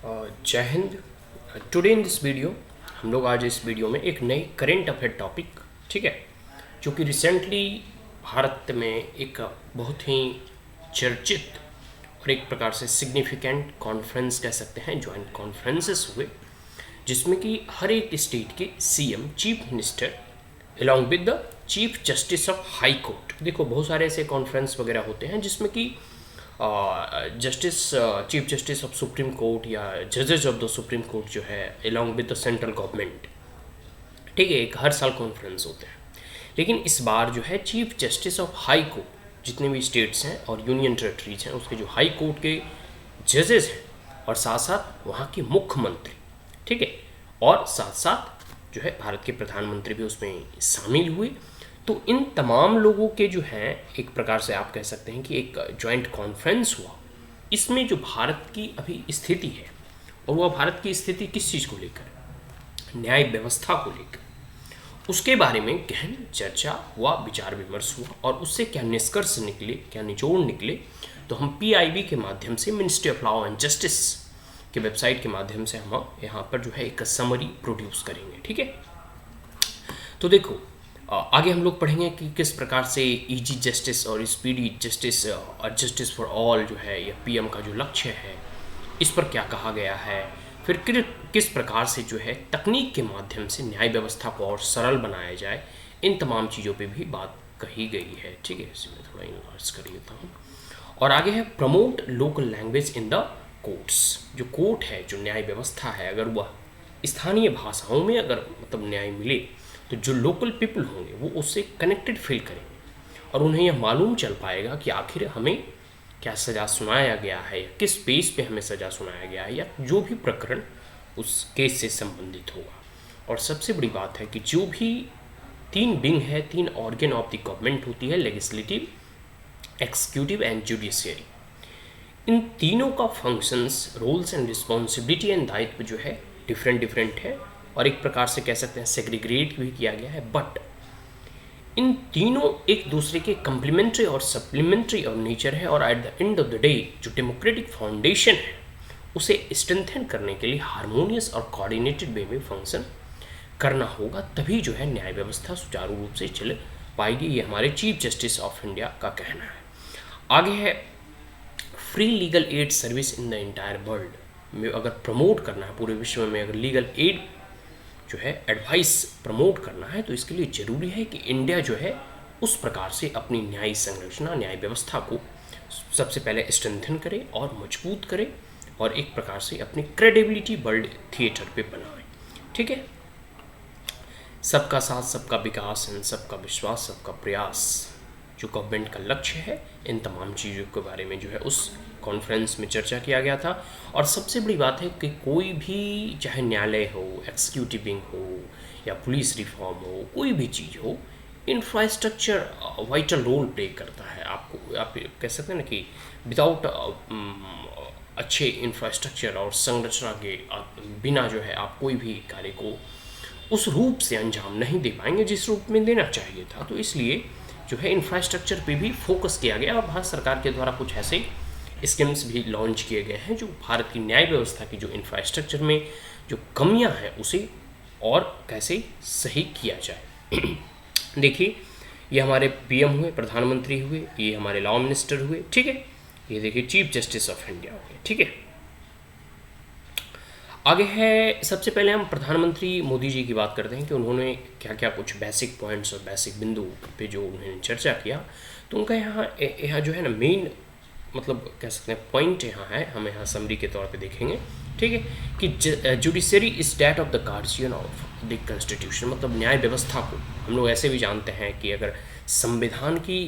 जय Hind. Today in this video हम लोग आज इस वीडियो में एक नई करेंट अफेयर टॉपिक, ठीक है, जो कि रिसेंटली भारत में एक बहुत ही चर्चित और एक प्रकार से सिग्निफिकेंट कॉन्फ्रेंस कह सकते हैं, ज्वाइंट कॉन्फ्रेंसेस हुए, जिसमें कि हर एक स्टेट के CM, chief minister along with the chief justice of high court. देखो बहुत सारे ऐसे कॉन्फ्रेंस वगैरह होते हैं जिसमें कि chief justice of supreme court या जजेस ऑफ द सुप्रीम कोर्ट जो है along with the central government, ठीक है, एक हर साल कॉन्फ्रेंस होते हैं। लेकिन इस बार जो है chief justice of high court, जितने भी स्टेट्स हैं और यूनियन टेरेटरीज हैं, उसके जो हाई कोर्ट के जजेस हैं और साथ साथ वहाँ के मुख्यमंत्री, ठीक है, और साथ साथ जो है भारत के प्रधानमंत्री भी उसमें शामिल हुए। तो इन तमाम लोगों के जो हैं एक प्रकार से आप कह सकते हैं कि एक जॉइंट कॉन्फ्रेंस हुआ। इसमें जो भारत की अभी स्थिति है, और वह भारत की स्थिति किस चीज़ को लेकर, न्याय व्यवस्था को लेकर, उसके बारे में गहन चर्चा हुआ, विचार विमर्श हुआ, और उससे क्या निष्कर्ष निकले, क्या निचोड़ निकले, तो हम PIB के माध्यम से, ministry of law and justice के वेबसाइट के माध्यम से हम यहाँ पर जो है एक समरी प्रोड्यूस करेंगे, ठीक है। तो देखो आगे हम लोग पढ़ेंगे कि किस प्रकार से इजी जस्टिस और स्पीडी जस्टिस और जस्टिस फॉर ऑल जो है या PM का जो लक्ष्य है, इस पर क्या कहा गया है। फिर किस प्रकार से जो है तकनीक के माध्यम से न्याय व्यवस्था को और सरल बनाया जाए, इन तमाम चीज़ों पे भी बात कही गई है, ठीक है। इसे मैं थोड़ा इन्वर्स कर लेता हूँ। और आगे है promote local language in the courts. जो कोर्ट है, जो न्याय व्यवस्था है, अगर वह स्थानीय भाषाओं में अगर मतलब न्याय मिले तो जो लोकल पीपल होंगे वो उससे कनेक्टेड फील करेंगे और उन्हें यह मालूम चल पाएगा कि आखिर हमें क्या सज़ा सुनाया गया है या किस बेस पे हमें सज़ा सुनाया गया है, या जो भी प्रकरण उस केस से संबंधित होगा। और सबसे बड़ी बात है कि जो भी 3 विंग है, 3 ऑर्गन ऑफ द गवर्नमेंट होती है, लेजिस्लेटिव, एक्सिक्यूटिव एंड जुडिशियरी, इन तीनों का functions, roles and responsibility and दायित्व जो है डिफरेंट है और एक प्रकार से कह सकते हैं सेग्रीगेट भी किया गया है। बट इन तीनों एक दूसरे के कम्प्लीमेंट्री और सप्लीमेंट्री और नेचर है, और at the end of the day जो डेमोक्रेटिक फाउंडेशन है उसे स्ट्रेंथन करने के लिए हारमोनियस और कोऑर्डिनेटेड वे में फंक्शन करना होगा, तभी जो है न्याय व्यवस्था सुचारू रूप से चल पाएगी। ये हमारे चीफ जस्टिस ऑफ इंडिया का कहना है। आगे है free legal aid service in the entire world में अगर प्रमोट करना है, पूरे विश्व में अगर लीगल एड जो है एडवाइस प्रमोट करना है, तो इसके लिए ज़रूरी है कि इंडिया जो है उस प्रकार से अपनी न्याय संरचना, न्याय व्यवस्था को सबसे पहले स्ट्रेंथन करे और मजबूत करे और एक प्रकार से अपनी क्रेडिबिलिटी वर्ल्ड थिएटर पे बनाए, ठीक है। सबका साथ, सबका विकास एंड सबका विश्वास, सबका प्रयास जो गवर्नमेंट का लक्ष्य है, इन तमाम चीज़ों के बारे में जो है उस कॉन्फ्रेंस में चर्चा किया गया था। और सबसे बड़ी बात है कि कोई भी, चाहे न्यायालय हो, एक्सिक्यूटिव विंग हो या पुलिस रिफॉर्म हो, कोई भी चीज़ हो, इंफ्रास्ट्रक्चर वाइटल रोल प्ले करता है। आपको आप कह सकते हैं ना कि विदाउट अच्छे इंफ्रास्ट्रक्चर और संरचना के बिना जो है आप कोई भी कार्य को उस रूप से अंजाम नहीं दे पाएंगे जिस रूप में देना चाहिए था। तो इसलिए जो है इंफ्रास्ट्रक्चर पे भी फोकस किया गया और भारत सरकार के द्वारा कुछ ऐसे स्कीम्स भी लॉन्च किए गए हैं जो भारत की न्याय व्यवस्था की जो इंफ्रास्ट्रक्चर में जो कमियां हैं उसे और कैसे सही किया जाए। देखिए ये हमारे PM हुए, प्रधानमंत्री हुए, ये हमारे लॉ मिनिस्टर हुए, ठीक है, ये देखिए चीफ जस्टिस ऑफ इंडिया हुए, ठीक है। आगे है, सबसे पहले हम प्रधानमंत्री मोदी जी की बात करते हैं कि उन्होंने क्या क्या कुछ बेसिक पॉइंट्स और बेसिक बिंदु पे जो उन्होंने चर्चा किया। तो उनका यहाँ जो है ना मेन मतलब कह सकते हैं पॉइंट यहाँ है, हम यहाँ समरी के तौर पे देखेंगे, ठीक है, कि judiciary is that of the guardian of the constitution. मतलब न्याय व्यवस्था को हम लोग ऐसे भी जानते हैं कि अगर संविधान की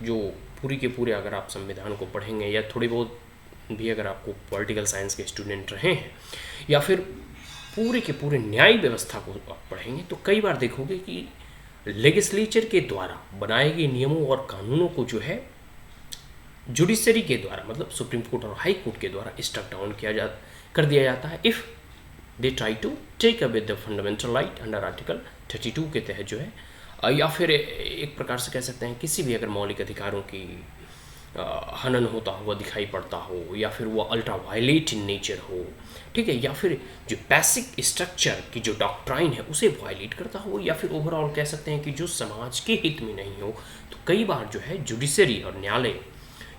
जो पूरी के पूरे, अगर आप संविधान को पढ़ेंगे या थोड़ी बहुत भी अगर आपको पॉलिटिकल साइंस के स्टूडेंट रहे हैं या फिर पूरे के पूरे न्याय व्यवस्था को आप पढ़ेंगे, तो कई बार देखोगे कि लेजिस्लेचर के द्वारा बनाए गए नियमों और कानूनों को जो है जुडिशरी के द्वारा, मतलब सुप्रीम कोर्ट और हाई कोर्ट के द्वारा स्ट्रक डाउन कर दिया जाता है if they try to take away the fundamental right under article 32 के तहत जो है, या फिर एक प्रकार से कह सकते हैं किसी भी अगर मौलिक अधिकारों की हनन होता हुआ दिखाई पड़ता हो, या फिर वो अल्ट्रा वायलेट इन नेचर हो, ठीक है, या फिर जो बेसिक स्ट्रक्चर की जो डॉक्ट्राइन है उसे वायलेट करता हो, या फिर ओवरऑल कह सकते हैं कि जो समाज के हित में नहीं हो, तो कई बार जो है जुडिशरी और न्यायालय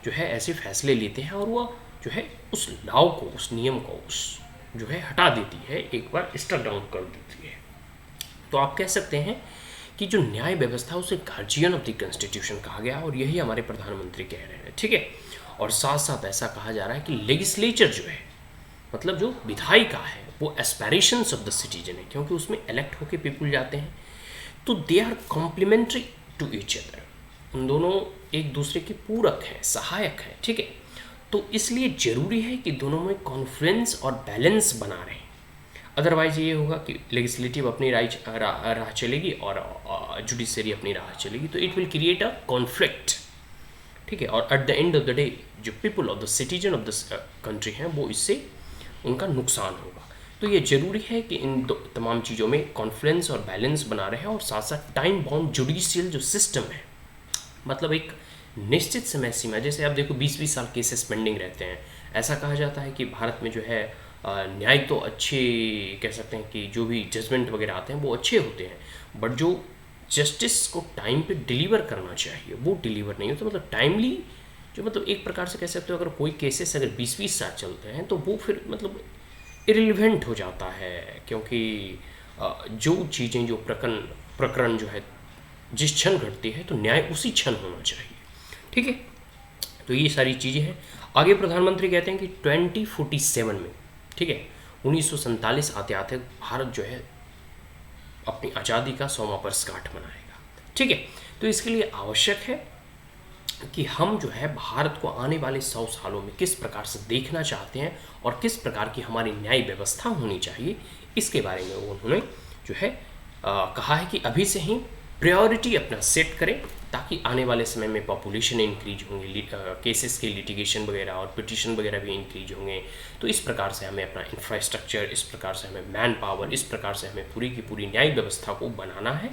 जो है ऐसे फैसले लेते हैं और वह जो है उस लॉ को, उस नियम को, उस जो है हटा देती है, एक बार स्ट्रक डाउन कर देती है। तो आप कह सकते हैं कि जो न्याय व्यवस्था उसे गार्जियन ऑफ द कॉन्स्टिट्यूशन कहा गया, और यही हमारे प्रधानमंत्री कह रहे हैं, ठीक है। और साथ साथ ऐसा कहा जा रहा है कि लेजिस्लेचर जो है, मतलब जो विधायिका है, वो एस्पायरेशंस ऑफ द सिटीजन है, क्योंकि उसमें इलेक्ट होके पीपल जाते हैं, तो they are complementary to each other, उन दोनों एक दूसरे के पूरक हैं, सहायक हैं, ठीक है। तो इसलिए जरूरी है कि दोनों में कॉन्फ्लुएंस और बैलेंस बना रहे। अदरवाइज ये होगा कि लेजिस्लेटिव अपनी राह चलेगी और जुडिशरी अपनी राह चलेगी, तो it will create a conflict, ठीक है। और at the end of the day जो people of the citizen of the country हैं, वो इससे उनका नुकसान होगा। तो ये जरूरी है कि इन तमाम चीज़ों में कॉन्फ्लुएंस और बैलेंस बना रहे, और साथ साथ टाइम बाउंड जुडिशियल जो सिस्टम है, मतलब एक निश्चित समय सीमा, जैसे आप देखो 20-20 साल केसेस पेंडिंग रहते हैं। ऐसा कहा जाता है कि भारत में जो है न्याय तो अच्छे कह सकते हैं कि जो भी जजमेंट वगैरह आते हैं वो अच्छे होते हैं, बट जो जस्टिस को टाइम पे डिलीवर करना चाहिए वो डिलीवर नहीं होता। मतलब टाइमली जो, मतलब एक प्रकार से कह सकते हो, अगर कोई केसेस अगर 20-20 साल चलते हैं तो वो फिर मतलब इरिलेवेंट हो जाता है, क्योंकि जो चीज़ें, जो प्रकरण जो है जिस क्षण घटती है तो न्याय उसी क्षण होना चाहिए, ठीक है। तो ये सारी चीज़ें हैं। आगे प्रधानमंत्री कहते हैं कि 2047 में, ठीक है, 1947 आते आते भारत जो है अपनी आज़ादी का 100वां वर्षगांठ मनाएगा, ठीक है। तो इसके लिए आवश्यक है कि हम जो है भारत को आने वाले 100 सालों में किस प्रकार से देखना चाहते हैं और किस प्रकार की हमारी न्याय व्यवस्था होनी चाहिए, इसके बारे में उन्होंने जो है कहा है कि अभी से ही प्रायोरिटी अपना सेट करें, ताकि आने वाले समय में पॉपुलेशन इंक्रीज होंगे, केसेस के लिटिगेशन वगैरह और पिटिशन वगैरह भी इंक्रीज होंगे। तो इस प्रकार से हमें अपना इंफ्रास्ट्रक्चर, इस प्रकार से हमें मैन पावर, इस प्रकार से हमें पूरी की पूरी न्याय व्यवस्था को बनाना है,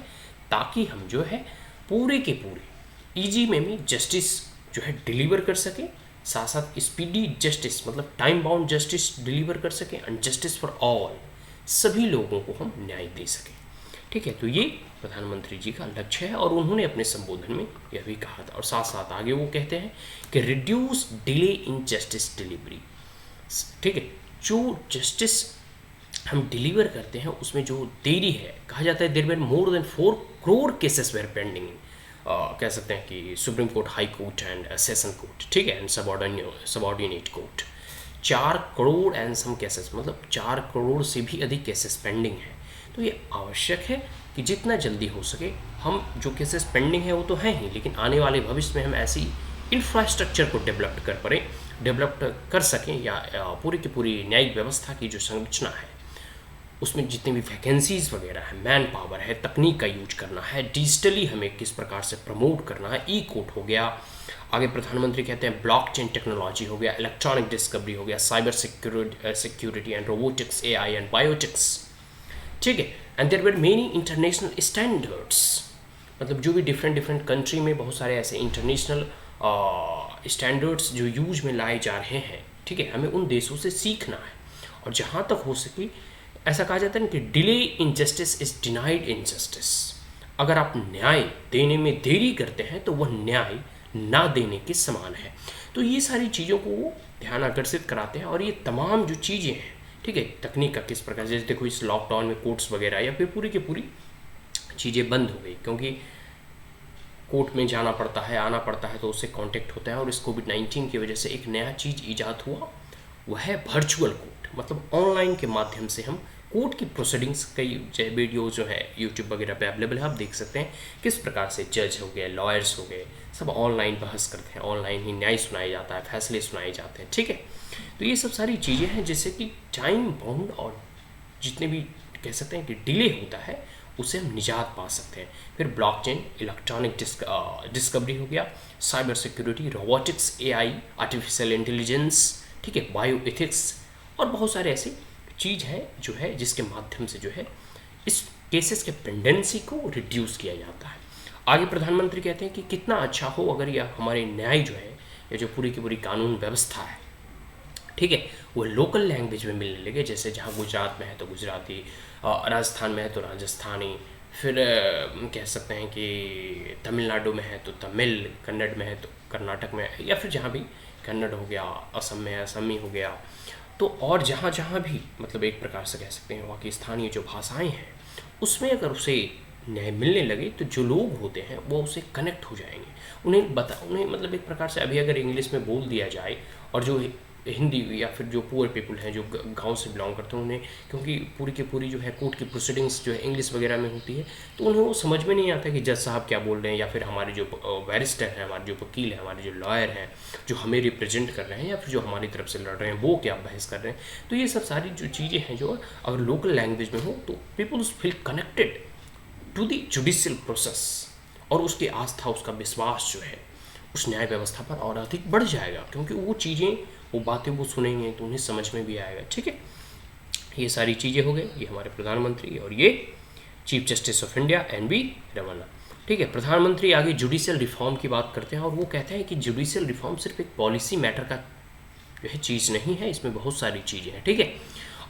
ताकि हम जो है पूरे के पूरे ईजी में भी जस्टिस जो है डिलीवर कर सकें, साथ साथ स्पीडी जस्टिस, मतलब टाइम बाउंड जस्टिस डिलीवर कर सकें, एंड जस्टिस फॉर ऑल, सभी लोगों को हम न्याय दे सकें, ठीक है। तो ये प्रधानमंत्री जी का लक्ष्य है, और उन्होंने अपने संबोधन में यह भी कहा था। और साथ साथ आगे वो कहते हैं कि reduce delay in justice delivery, ठीक है। जो जस्टिस हम डिलीवर करते हैं उसमें जो देरी है, कहा जाता है there were more than 4 crore cases were pending in, कह सकते हैं कि supreme court, high court and session court, ठीक है, and subordinate court, 4 crore and some cases, मतलब 4 करोड़ से भी अधिक केसेस पेंडिंग हैं। तो ये आवश्यक है कि जितना जल्दी हो सके हम जो केसेस पेंडिंग है वो तो हैं ही, लेकिन आने वाले भविष्य में हम ऐसी इंफ्रास्ट्रक्चर को डेवलप कर सकें, या पूरी की पूरी न्यायिक व्यवस्था की जो संरचना है उसमें जितनी भी वैकेंसीज वगैरह है, मैन पावर है, तकनीक का यूज करना है, डिजिटली हमें किस प्रकार से प्रमोट करना है, ई कोर्ट हो गया, आगे प्रधानमंत्री कहते हैं ब्लॉकचेन टेक्नोलॉजी हो गया, इलेक्ट्रॉनिक डिस्कवरी हो गया, cyber security and robotics, AI and biotics, ठीक है। And there were many international standards, मतलब जो भी डिफरेंट कंट्री में बहुत सारे ऐसे इंटरनेशनल स्टैंडर्ड्स जो यूज में लाए जा रहे हैं, ठीक है, हमें उन देशों से सीखना है। और जहाँ तक हो सके, ऐसा कहा जाता है ना कि delay in justice is denied in justice, अगर आप न्याय देने में देरी करते हैं तो वह न्याय ना देने के समान है। तो ये सारी चीज़ों को वो ध्यान आकर्षित कराते हैं, और ये तमाम जो चीज़ें हैं, ठीक है, तकनीक का किस प्रकार, जैसे देखो इस लॉकडाउन में कोर्ट्स वगैरह या फिर पूरी की पूरी चीज़ें बंद हो गई, क्योंकि कोर्ट में जाना पड़ता है, आना पड़ता है, तो उससे कांटेक्ट होता है। और इस कोविड-19 की वजह से एक नया चीज़ ईजाद हुआ, वह है वर्चुअल कोर्ट, मतलब ऑनलाइन के माध्यम से हम कोर्ट की प्रोसीडिंग्स, कई वीडियो जो है यूट्यूब वगैरह पे अवेलेबल है, आप देख सकते हैं किस प्रकार से जज हो गए, लॉयर्स हो गए, सब ऑनलाइन बहस करते हैं, ऑनलाइन ही न्याय सुनाया जाता है, फैसले सुनाए जाते हैं, ठीक है। तो ये सब सारी चीज़ें हैं जिससे कि टाइम बाउंड और जितने भी कह सकते हैं कि डिले होता है उससे हम निजात पा सकते हैं। फिर ब्लॉकचेन, इलेक्ट्रॉनिक डिस्कवरी हो गया, cyber security, robotics, AI, artificial intelligence, ठीक है, बायो एथिक्स, और बहुत सारे ऐसे चीज़ है जो है जिसके माध्यम से जो है इस केसेस के पेंडेंसी को रिड्यूस किया जाता है। आगे प्रधानमंत्री कहते हैं कि कितना अच्छा हो अगर यह हमारे न्याय जो है या जो पूरी की पूरी कानून व्यवस्था है, ठीक है, वो लोकल लैंग्वेज में मिलने लगे। जैसे जहाँ गुजरात में है तो गुजराती, राजस्थान में है तो राजस्थानी, फिर कह सकते हैं कि तमिलनाडु में है तो तमिल, कन्नड़ में है तो कर्नाटक में है, या फिर जहाँ भी कन्नड़ हो गया, असम में है असमी हो गया। तो और जहाँ जहाँ भी मतलब एक प्रकार से कह सकते हैं वहाँ की स्थानीय जो भाषाएं हैं उसमें अगर उसे न्याय मिलने लगे तो जो लोग होते हैं वो उसे कनेक्ट हो जाएंगे। उन्हें मतलब एक प्रकार से अभी अगर इंग्लिश में बोल दिया जाए और जो हिंदी या फिर जो पुअर पीपल हैं जो गांव से बिलोंग करते हैं, उन्हें क्योंकि पूरी की पूरी जो है कोर्ट की प्रोसीडिंग्स जो है इंग्लिश वगैरह में होती है, तो उन्हें वो समझ में नहीं आता कि जज साहब क्या बोल रहे हैं, या फिर हमारे जो बैरिस्टर हैं, हमारे जो वकील हैं, हमारे जो लॉयर हैं जो हमें रिप्रेजेंट कर रहे हैं या फिर जो हमारी तरफ से लड़ रहे हैं वो क्या बहस कर रहे हैं। तो ये सब सारी जो चीज़ें हैं जो अगर लोकल लैंग्वेज में हो तो peoples feel connected to the judicial process, और उसकी आस्था, उसका विश्वास जो है उस न्याय व्यवस्था पर और अधिक बढ़ जाएगा, क्योंकि वो चीज़ें, वो बातें वो सुनेंगे तो उन्हें समझ में भी आएगा। ठीक है, ये सारी चीज़ें हो गई, ये हमारे प्रधानमंत्री और ये chief justice of India NV Ramana. ठीक है, प्रधानमंत्री आगे जुडिशियल रिफॉर्म की बात करते हैं और वो कहते हैं कि जुडिशियल रिफॉर्म सिर्फ एक पॉलिसी मैटर का जो है चीज़ नहीं है, इसमें बहुत सारी चीज़ें हैं। ठीक है,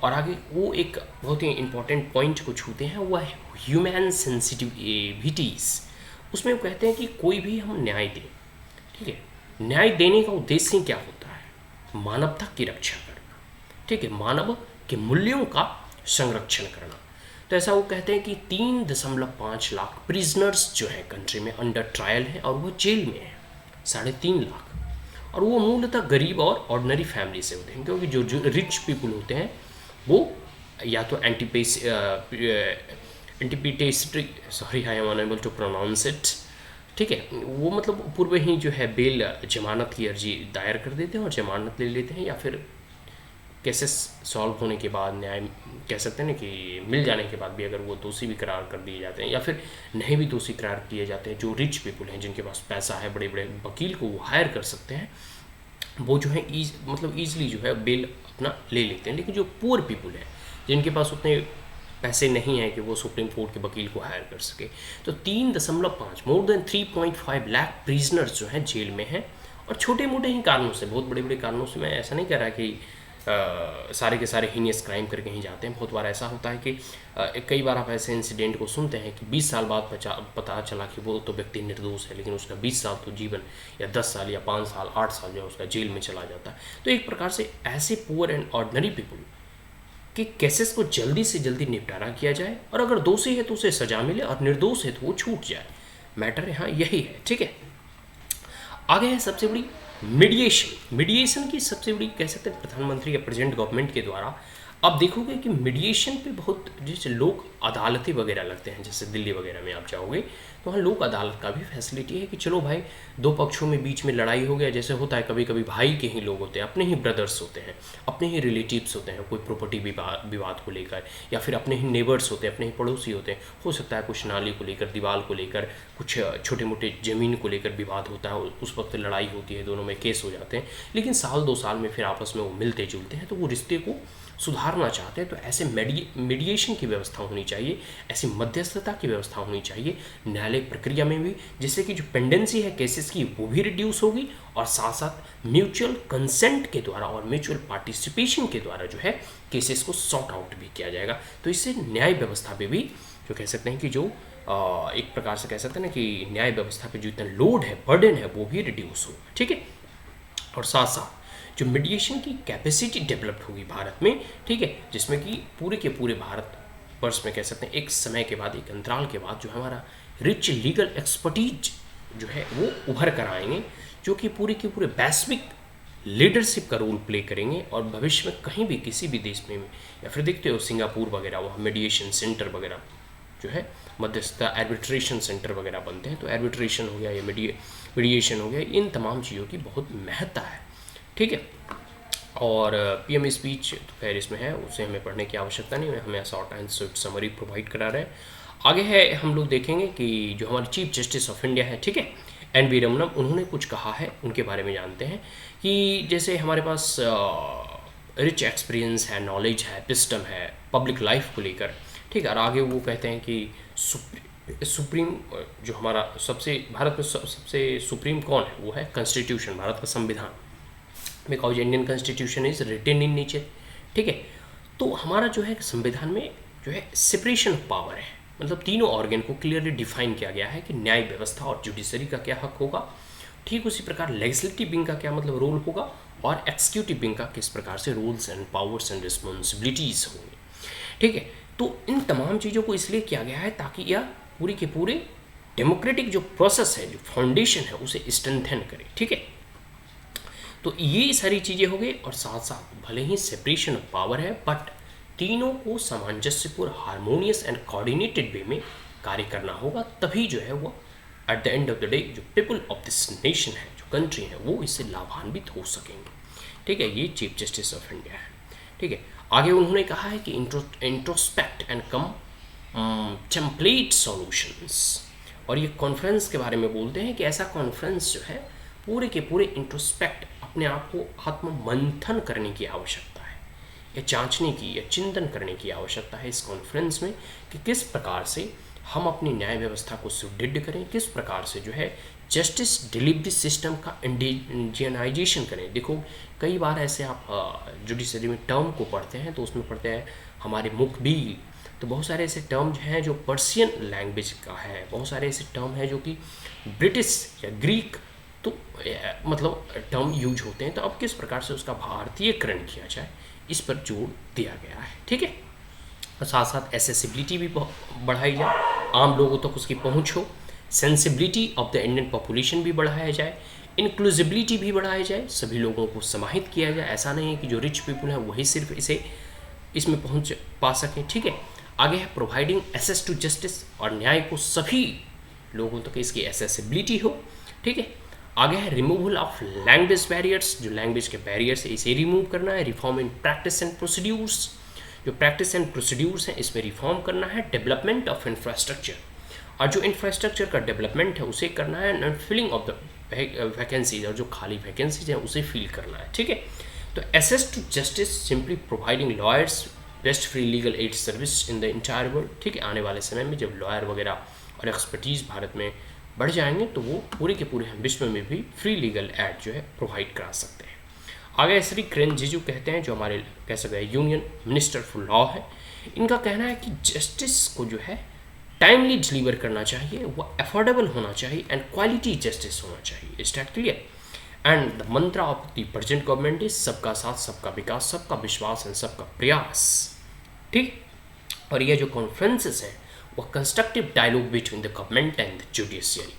और आगे वो एक बहुत ही इंपॉर्टेंट पॉइंट को छूते हैं, वो है ह्यूमन सेंसिटिविटीज़। उसमें वो कहते हैं कि कोई भी हम न्याय दें, ठीक है, न्याय देने का उद्देश्य क्या होता है? मानवता की रक्षा करना, ठीक है, मानव के मूल्यों का संरक्षण करना। तो ऐसा वो कहते हैं कि 3.5 लाख प्रिजनर्स जो है कंट्री में अंडर ट्रायल हैं और वो जेल में है, 3.5 लाख, और वो मूलतः गरीब और ऑर्डिनरी फैमिली से होते हैं, क्योंकि जो रिच पीपल होते हैं वो या तो एंटीपिटेस्ट्री, sorry I am unable to pronounce it, ठीक है, वो मतलब पूर्व ही जो है बेल जमानत की अर्जी दायर कर देते हैं और जमानत ले लेते हैं, या फिर केसेस सॉल्व होने के बाद, न्याय कह सकते हैं ना कि मिल जाने के बाद भी अगर वो दोषी भी करार कर दिए जाते हैं या फिर नहीं भी दोषी करार किए जाते हैं, जो रिच पीपल हैं जिनके पास पैसा है, बड़े बड़े वकील को वो हायर कर सकते हैं, वो जो है मतलब ईजिली जो है बेल अपना ले लेते हैं। लेकिन जो पुअर पीपल है जिनके पास उतने पैसे नहीं हैं कि वो सुप्रीम कोर्ट के वकील को हायर कर सके, तो 3.5 मोर देन 3.5 लाख प्रिजनर्स जो हैं जेल में हैं, और छोटे मोटे ही कारणों से, बहुत बड़े बड़े कारणों से, मैं ऐसा नहीं कह रहा कि सारे के सारे हीनियस क्राइम करके ही जाते हैं। बहुत बार ऐसा होता है कि कई बार आप ऐसे इंसिडेंट को सुनते हैं कि 20 साल बाद पता चला कि वो तो व्यक्ति निर्दोष है, लेकिन उसका 20 साल तो जीवन, या 10 साल या 5 साल 8 साल जो है उसका जेल में चला जाता है। तो एक प्रकार से ऐसे पुअर एंड ऑर्डिनरी पीपल के केसेस को जल्दी से जल्दी निपटारा किया जाए, और अगर दोषी है तो उसे सजा मिले और निर्दोष है तो वो छूट जाए। मैटर यहाँ यही है। ठीक है, आगे है सबसे बड़ी मीडिएशन। मीडिएशन की सबसे बड़ी कह सकते हैं प्रधानमंत्री या प्रेजेंट गवर्नमेंट के द्वारा आप देखोगे कि मीडिएशन पे बहुत, जैसे लोक अदालतें वगैरह लगते हैं, जैसे दिल्ली वगैरह में आप जाओगे तो वहाँ लोक अदालत का भी फैसिलिटी है कि चलो भाई दो पक्षों में बीच में लड़ाई हो गया, जैसे होता है कभी कभी भाई के ही लोग होते हैं, अपने ही ब्रदर्स होते हैं, अपने ही रिलेटिव्स होते हैं, कोई प्रॉपर्टी विवाद को लेकर, या फिर अपने ही नेबर्स होते हैं, अपने ही पड़ोसी होते हैं, हो सकता है कुछ नाली को लेकर, दीवार को लेकर, कुछ छोटे मोटे ज़मीन को लेकर विवाद होता है, उस वक्त लड़ाई होती है, दोनों में केस हो जाते हैं, लेकिन साल 2 साल में फिर आपस में वो मिलते जुलते हैं, तो वो रिश्ते को सुधारना चाहते हैं, तो ऐसे मीडिएशन की व्यवस्था होनी चाहिए, ऐसी मध्यस्थता की व्यवस्था होनी चाहिए न्यायालय प्रक्रिया में भी, जिससे कि जो पेंडेंसी है केसेस की वो भी रिड्यूस होगी, और साथ साथ म्यूचुअल कंसेंट के द्वारा और म्यूचुअल पार्टिसिपेशन के द्वारा जो है केसेस को सॉर्ट आउट भी किया जाएगा। तो इससे न्याय व्यवस्था पे भी जो कह सकते हैं कि जो एक प्रकार से कह सकते हैं ना कि न्याय व्यवस्था पे जो इतना लोड है, बर्डन है, वो भी रिड्यूस होगा। ठीक है, और साथ साथ जो मीडिएशन की कैपेसिटी डेवलप होगी भारत में, ठीक है, जिसमें कि पूरे के पूरे भारत वर्ष में कह सकते हैं एक समय के बाद, एक अंतराल के बाद जो हमारा रिच लीगल एक्सपर्टीज जो है वो उभर कर आएंगे, जो कि पूरे के पूरे वैश्विक लीडरशिप का रोल प्ले करेंगे, और भविष्य में कहीं भी किसी भी देश में, या फिर देखते हो सिंगापुर वगैरह वहाँ मीडिएशन सेंटर वगैरह जो है, मध्यस्थता आर्बिट्रेशन सेंटर वगैरह बनते हैं, तो आर्बिट्रेशन हो गया या मीडिएशन हो गया, इन तमाम चीज़ों की बहुत महत्ता है। ठीक है, और PM स्पीच तो खैर इसमें है, उसे हमें पढ़ने की आवश्यकता नहीं है, हमें short and sweet summary provide करा रहे हैं। आगे है, हम लोग देखेंगे कि जो हमारे चीफ जस्टिस ऑफ इंडिया है, ठीक है, NV रमन्ना, उन्होंने कुछ कहा है, उनके बारे में जानते हैं कि जैसे हमारे पास रिच एक्सपीरियंस है, नॉलेज है, विस्डम है पब्लिक लाइफ को लेकर, ठीक है, और आगे वो कहते हैं कि सुप्रीम जो हमारा सबसे भारत में सबसे सुप्रीम कौन है, वो है कॉन्स्टिट्यूशन, भारत का संविधान, because Indian constitution is written in nature. ठीक है, तो हमारा जो है संविधान में जो है सेपरेशन ऑफ पावर है, मतलब तीनों ऑर्गन को क्लियरली डिफाइन किया गया है कि न्याय व्यवस्था और जुडिशरी का क्या हक होगा, ठीक उसी प्रकार लेजिस्लेटिव विंग का क्या मतलब रोल होगा, और एक्सिक्यूटिव विंग का किस प्रकार से rules and powers and responsibilities होंगे। ठीक है, तो इन तमाम चीज़ों को इसलिए किया गया है ताकि यह पूरी के पूरे डेमोक्रेटिक जो प्रोसेस है, जो फाउंडेशन है, उसे स्ट्रेंथन करे। ठीक है, तो ये सारी चीज़ें हो गई, और साथ साथ भले ही सेपरेशन ऑफ पावर है, बट तीनों को सामंजस्यपूर्ण, हारमोनियस एंड कोऑर्डिनेटेड वे में कार्य करना होगा, तभी जो है वो eight the end of the day जो पीपल ऑफ दिस नेशन है, जो कंट्री है, वो इससे लाभान्वित हो सकेंगे। ठीक है, ये चीफ जस्टिस ऑफ इंडिया है। ठीक है, आगे उन्होंने कहा है कि introspect and come template solutions, और ये कॉन्फ्रेंस के बारे में बोलते हैं कि ऐसा कॉन्फ्रेंस जो है पूरे के पूरे इंट्रोस्पेक्ट, अपने आप को आत्म मंथन करने की आवश्यकता है, या जांचने की या चिंतन करने की आवश्यकता है इस कॉन्फ्रेंस में कि किस प्रकार से हम अपनी न्याय व्यवस्था को सुदृढ़ करें, किस प्रकार से जो है जस्टिस डिलीवरी सिस्टम का इंडियनाइजेशन करें। देखो, कई बार ऐसे आप जुडिशरी में टर्म को पढ़ते हैं तो उसमें पढ़ते हैं हमारे मुखबिर, तो बहुत सारे ऐसे टर्म हैं जो पर्शियन लैंग्वेज का है, बहुत सारे ऐसे टर्म हैं जो कि ब्रिटिश या ग्रीक तो मतलब टर्म यूज होते हैं। तो अब किस प्रकार से उसका भारतीयकरण किया जाए, इस पर जोर दिया गया है। ठीक है, और साथ साथ एसेसिबिलिटी भी बढ़ाई जाए, आम लोगों तक उसकी पहुंच हो, sensibility of the Indian population भी बढ़ाया जाए, इंक्लूसिबिलिटी भी बढ़ाया जाए, सभी लोगों को समाहित किया जाए। ऐसा नहीं है कि जो रिच पीपल हैं वही सिर्फ इसमें पहुंच पा सकें। ठीक है, आगे है प्रोवाइडिंग एक्सेस टू जस्टिस, और न्याय को सभी लोगों तक इसकी एसेसिबिलिटी हो। ठीक है, आगे है रिमूवल ऑफ लैंग्वेज बैरियर्स, जो लैंग्वेज के बैरियर्स है इसे रिमूव करना है। Reform in practice and procedures, जो प्रैक्टिस एंड प्रोसीड्यूर्स हैं इसमें रिफॉर्म करना है। डेवलपमेंट ऑफ इंफ्रास्ट्रक्चर, और जो इंफ्रास्ट्रक्चर का डेवलपमेंट है उसे करना है। And filling of the vacancies, और जो खाली वैकेंसीज हैं उसे फिल करना है। ठीक है, तो access to justice simply providing lawyers best free legal aid service in the entire world. ठीक है, आने वाले समय में जब लॉयर वगैरह और एक्सपर्टीज़ भारत में बढ़ जाएंगे तो वो पूरे के पूरे विश्व में भी फ्री लीगल एड जो है प्रोवाइड करा सकते हैं। आगे श्री किरेन रिजिजू कहते हैं, जो हमारे कह सकते हैं यूनियन मिनिस्टर फॉर लॉ है, इनका कहना है कि जस्टिस को जो है टाइमली डिलीवर करना चाहिए, वो अफोर्डेबल होना चाहिए, एंड क्वालिटी जस्टिस होना चाहिए। Is that clear? And the Mantra of the present government is सबका साथ, सबका विकास, सबका विश्वास एंड सबका प्रयास। ठीक, और ये जो कॉन्फ्रेंसेस हैं वो constructive dialogue between the government and the judiciary.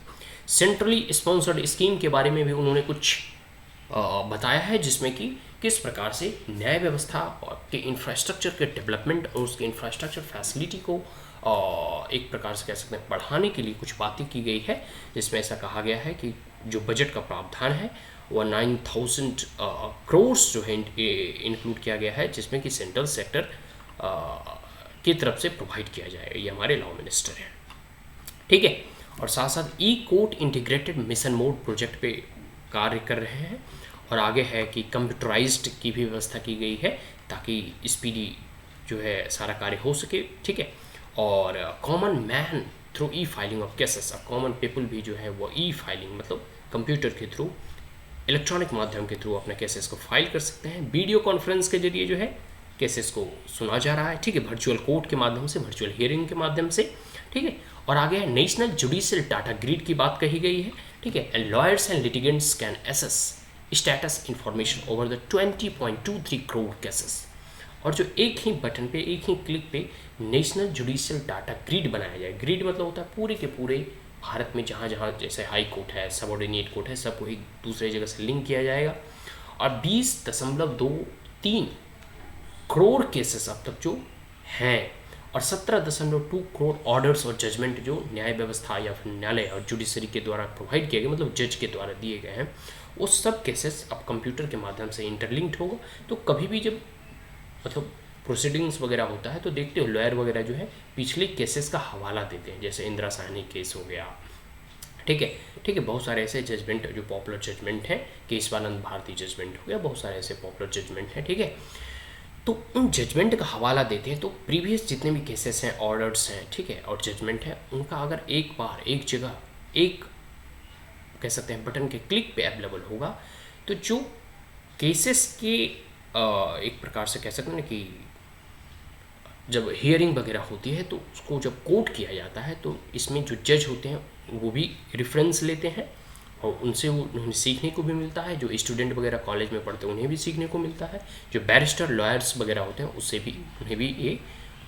Centrally sponsored scheme के बारे में भी उन्होंने कुछ बताया है, जिसमें कि किस प्रकार से न्याय व्यवस्था के इंफ्रास्ट्रक्चर के डेवलपमेंट और उसके इंफ्रास्ट्रक्चर फैसिलिटी को एक प्रकार से कह सकते हैं बढ़ाने के लिए कुछ बातें की गई है, जिसमें ऐसा कहा गया है कि जो बजट का प्रावधान है वो 9,000 करोड़ जो है इंक्लूड किया गया है, जिसमें कि सेंट्रल सेक्टर की तरफ से प्रोवाइड किया जाएगा। ये हमारे लॉ मिनिस्टर हैं। ठीक है, और साथ साथ e court integrated mission mode project पे कार्य कर रहे हैं, और आगे है कि कंप्यूटराइज्ड की भी व्यवस्था की गई है ताकि स्पीडी जो है सारा कार्य हो सके। ठीक है, और common man through E filing of cases, common people भी जो है वो ई फाइलिंग मतलब कंप्यूटर के थ्रू, इलेक्ट्रॉनिक माध्यम के थ्रू अपने केसेस को फाइल कर सकते हैं। वीडियो कॉन्फ्रेंस के जरिए जो है केसेस को सुना जा रहा है। ठीक है, वर्चुअल कोर्ट के माध्यम से, वर्चुअल हियरिंग के माध्यम से। ठीक है, और आगे है नेशनल जुडिशियल डाटा ग्रिड की बात कही गई है। ठीक है, and lawyers and litigants can access status information over the 20.23 crore cases, और जो एक ही बटन पे, एक ही क्लिक पे नेशनल जुडिशियल डाटा ग्रिड बनाया जाए। ग्रिड मतलब होता है पूरे के पूरे भारत में जहाँ जहाँ जैसे हाई कोर्ट है, सबऑर्डिनेट कोर्ट है, सबको एक दूसरे जगह से लिंक किया जाएगा, और 20.23 करोड़ केसेस अब तक जो हैं, और 17.2 करोड़ ऑर्डर्स और जजमेंट जो न्याय व्यवस्था या फिर न्यायालय और जुडिशरी के द्वारा प्रोवाइड किए गए, मतलब जज के द्वारा दिए गए हैं, वो सब केसेस अब कंप्यूटर के माध्यम से इंटरलिंक्ड होगा। तो कभी भी जब मतलब प्रोसीडिंग्स वगैरह होता है तो देखते हो लॉयर वगैरह जो है पिछले केसेस का हवाला देते हैं, जैसे इंदिरा साहनी केस हो गया। ठीक है, बहुत सारे ऐसे जजमेंट जो पॉपुलर जजमेंट हैं, केशवानंद भारती जजमेंट हो गया, बहुत सारे ऐसे पॉपुलर जजमेंट हैं। ठीक है, तो उन जजमेंट का हवाला देते हैं, तो प्रीवियस जितने भी केसेस हैं, ऑर्डर्स हैं, ठीक है, और जजमेंट है, उनका अगर एक बार एक जगह एक कह सकते हैं बटन के क्लिक पे अवेलेबल होगा, तो जो केसेस के एक प्रकार से कह सकते हैं ना कि जब हियरिंग वगैरह होती है तो उसको जब कोट किया जाता है, तो इसमें जो जज होते हैं वो भी रेफरेंस लेते हैं और उनसे वो उन्हें सीखने को भी मिलता है। जो स्टूडेंट वगैरह कॉलेज में पढ़ते हैं उन्हें भी सीखने को मिलता है। जो बैरिस्टर लॉयर्स वगैरह होते हैं उससे भी उन्हें भी ये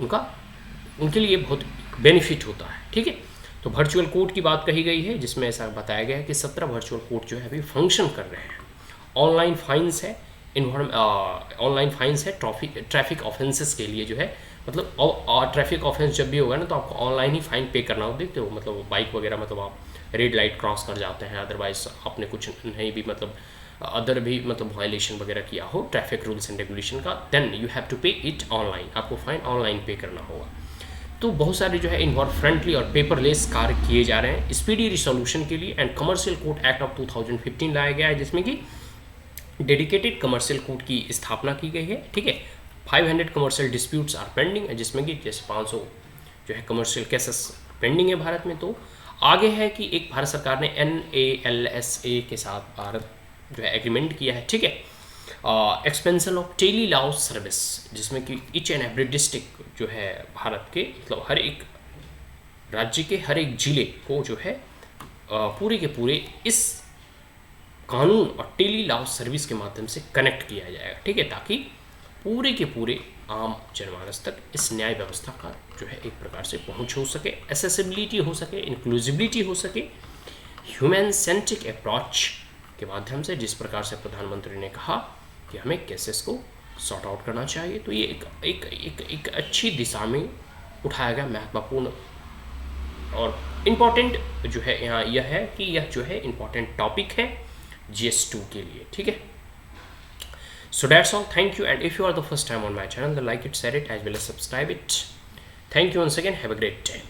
उनके लिए बहुत बेनिफिट होता है, ठीक है। तो वर्चुअल कोर्ट की बात कही गई है, जिसमें ऐसा बताया गया है कि 17 वर्चुअल कोर्ट जो है अभी फंक्शन कर रहे हैं। ऑनलाइन फाइन्स है, ऑनलाइन फाइन्स है ट्रैफिक ऑफेंसेस के लिए जो है, मतलब और ट्रैफिक ऑफेंस जब भी होगा ना तो आपको ऑनलाइन ही फाइन पे करना होता है। तो मतलब बाइक वगैरह मतलब आप रेड लाइट क्रॉस कर जाते हैं, अदरवाइज आपने कुछ नहीं भी मतलब अदर भी मतलब वायलेशन वगैरह किया हो ट्रैफिक रूल्स एंड रेगुलेशन का, देन यू हैव टू पे इट ऑनलाइन, आपको फाइन ऑनलाइन पे करना होगा। तो बहुत सारे जो है इन्वॉल्व फ्रंटली और पेपरलेस कार्य किए जा रहे हैं स्पीडी रिसोल्यूशन के लिए। And commercial court act of 2015 लाया गया है, जिसमें कि डेडिकेटेड कमर्शियल कोर्ट की स्थापना की गई है, ठीक है। 500 कमर्शियल डिस्प्यूट्स आर पेंडिंग, जिसमें कि जैसे 500 जो है कमर्शियल केसेस पेंडिंग है भारत में। तो आगे है कि एक भारत सरकार ने NALSA के साथ भारत जो है एग्रीमेंट किया है, ठीक है, expansion of tele law service, जिसमें कि ईच एंड एवरी डिस्ट्रिक्ट जो है भारत के मतलब हर एक राज्य के हर एक जिले को जो है पूरे के पूरे इस कानून और टेली लॉ सर्विस के माध्यम से कनेक्ट किया जाएगा, ठीक है, ताकि पूरे के पूरे आम जनमानस तक इस न्याय व्यवस्था का जो है एक प्रकार से पहुंच हो सके, एसेसिबिलिटी हो सके, इंक्लूसिविटी हो सके, ह्यूमन सेंट्रिक अप्रोच के माध्यम से, जिस प्रकार से प्रधानमंत्री ने कहा कि हमें केसेस को सॉर्ट आउट करना चाहिए। तो ये एक अच्छी दिशा में उठाया गया महत्वपूर्ण और इम्पॉर्टेंट जो है यहाँ यह है कि यह जो है इम्पॉर्टेंट टॉपिक है GS2 के लिए, ठीक है। So that's all. Thank you. And if you are the first time on my channel, then like it, share it, as well as subscribe it. Thank you once again. Have a great day.